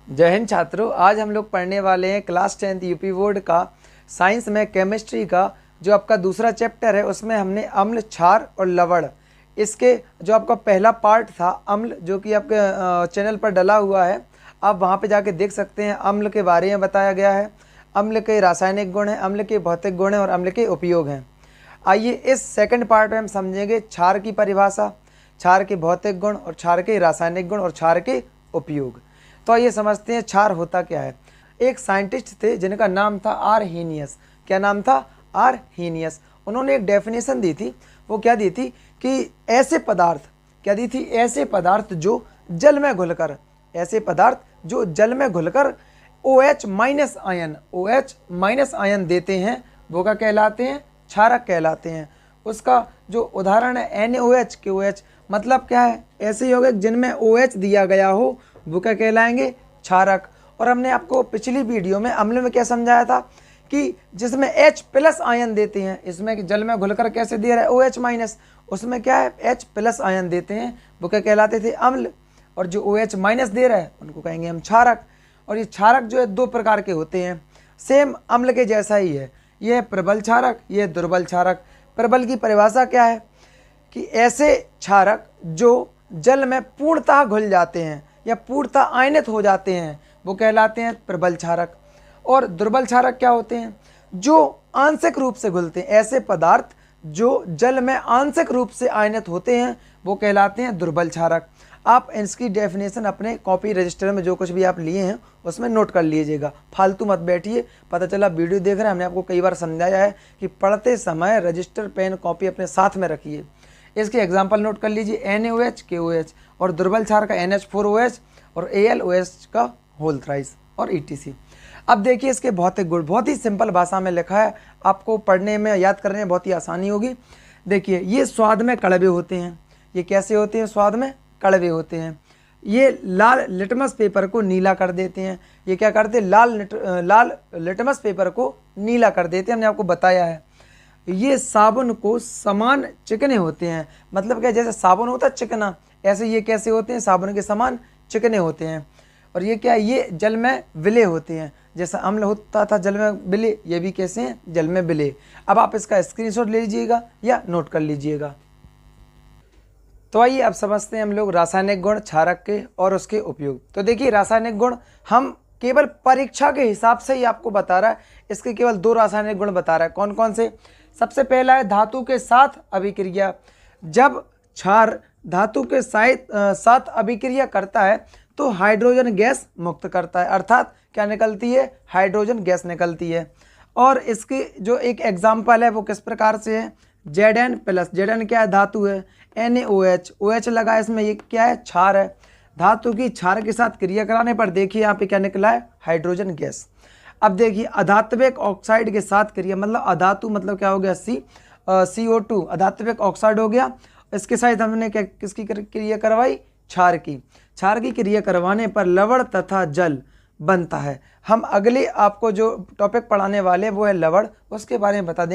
जय हिंद छात्रों, आज हम लोग पढ़ने वाले हैं क्लास 10th यूपी बोर्ड का साइंस में केमिस्ट्री का जो आपका दूसरा चैप्टर है। उसमें हमने अम्ल, क्षार और लवण, इसके जो आपका पहला पार्ट था अम्ल, जो कि आपके चैनल पर डला हुआ है, आप वहाँ पे जाके देख सकते हैं। अम्ल के बारे में बताया गया है, अम्ल के रासायनिक गुण हैं, अम्ल के भौतिक गुण हैं और अम्ल के उपयोग हैं। आइए इस सेकंड पार्ट में हम समझेंगे क्षार की परिभाषा, क्षार के भौतिक गुण और क्षार के रासायनिक गुण और क्षार के उपयोग। तो आइए समझते हैं क्षार होता क्या है। एक साइंटिस्ट थे जिनका नाम था आरहेनियस। क्या नाम था? आरहेनियस। उन्होंने एक डेफिनेशन दी थी। वो क्या दी थी कि ऐसे पदार्थ, क्या दी थी? ऐसे पदार्थ जो जल में घुलकर, ऐसे पदार्थ जो जल में घुलकर OH माइनस आयन देते हैं, वो क्या कहलाते हैं? क्षारक कहलाते हैं। उसका जो उदाहरण है NaOH, KOH, मतलब क्या है? ऐसे यौगिक जिनमें OH दिया गया हो वो क्या कहलाएंगे? क्षारक। और हमने आपको पिछली वीडियो में अम्ल में क्या समझाया था कि जिसमें H प्लस आयन देते हैं, इसमें जल में घुलकर कैसे दे रहा है? OH माइनस, उसमें क्या है? H प्लस आयन देते हैं, वो क्या कहलाते थे? अम्ल। और जो OH माइनस दे रहा है उनको कहेंगे हम क्षारक। और ये क्षारक जो है दो प्रकार के होते हैं, सेम अम्ल के जैसा ही है। ये है प्रबल क्षारक, ये है दुर्बल क्षारक। प्रबल की परिभाषा क्या है कि ऐसे क्षारक जो जल में पूर्णतः घुल जाते हैं या पूर्णतः आयनित हो जाते हैं, वो कहलाते हैं प्रबल क्षारक। और दुर्बल क्षारक क्या होते हैं? जो आंशिक रूप से घुलते हैं, ऐसे पदार्थ जो जल में आंशिक रूप से आयनित होते हैं, वो कहलाते हैं दुर्बल क्षारक। आप इसकी डेफिनेशन अपने कॉपी रजिस्टर में जो कुछ भी आप लिए हैं उसमें नोट कर लीजिएगा, फालतू मत बैठिए। पता चला वीडियो देख रहे हैं, हमने आपको कई बार समझाया है कि पढ़ते समय रजिस्टर, पेन, कॉपी अपने साथ में रखिए। इसके एग्जाम्पल नोट कर लीजिए, NaOH, KOH, और दुर्बल क्षार का NH4OH और AlOH का होल थ्राइस और ETC। अब देखिए इसके भौतिक गुण, बहुत ही सिंपल भाषा में लिखा है, आपको पढ़ने में, याद करने में बहुत ही आसानी होगी। देखिए ये स्वाद में कड़वे होते हैं। ये कैसे होते हैं? स्वाद में कड़वे होते हैं। ये लाल लिटमस पेपर को नीला कर देते हैं। ये क्या करते हैं? लाल लिटमस पेपर को नीला कर देते हैं, हमने आपको बताया है। ये साबुन को समान चिकने होते हैं। मतलब क्या, जैसे साबुन होता है चिकना, ऐसे ये कैसे होते हैं? साबुन के समान चिकने होते हैं। और ये क्या है? ये जल में विलेय होते हैं। जैसा अम्ल होता था जल में विलेय, ये भी कैसे हैं? जल में विलेय। अब आप इसका स्क्रीनशॉट ले लीजिएगा या नोट कर लीजिएगा। तो आइए अब समझते हैं हम लोग रासायनिक गुण क्षारक के और उसके उपयोग। तो देखिए रासायनिक गुण हम केवल परीक्षा के हिसाब से ही आपको बता रहा है। इसके केवल दो रासायनिक गुण बता रहा है। कौन कौन से? सबसे पहला है धातु के साथ अभिक्रिया। जब क्षार धातु के साथ अभिक्रिया करता है तो हाइड्रोजन गैस मुक्त करता है, अर्थात क्या निकलती है? हाइड्रोजन गैस निकलती है। और इसकी जो एक एग्जाम्पल है वो किस प्रकार से है? Zn प्लस, Zn क्या है? धातु है। NaOH, OH लगा इसमें, ये क्या है? क्षार है। धातु की क्षार के साथ क्रिया कराने पर देखिए यहाँ पे क्या निकला है? Hydrogen gas. अब देखिए अधात्विक ऑक्साइड के साथ क्रिया, मतलब अधातु मतलब क्या हो गया? CO2, अधात्विक ऑक्साइड हो गया। इसके साथ हमने क्या, किसकी क्रिया करवाई? क्षार की। क्षार की क्रिया करवाने पर लवण तथा जल बनता है। हम अगले आपको जो टॉपिक पढ़ाने वाले वो है लवण, उसके बारे में बता देंगे।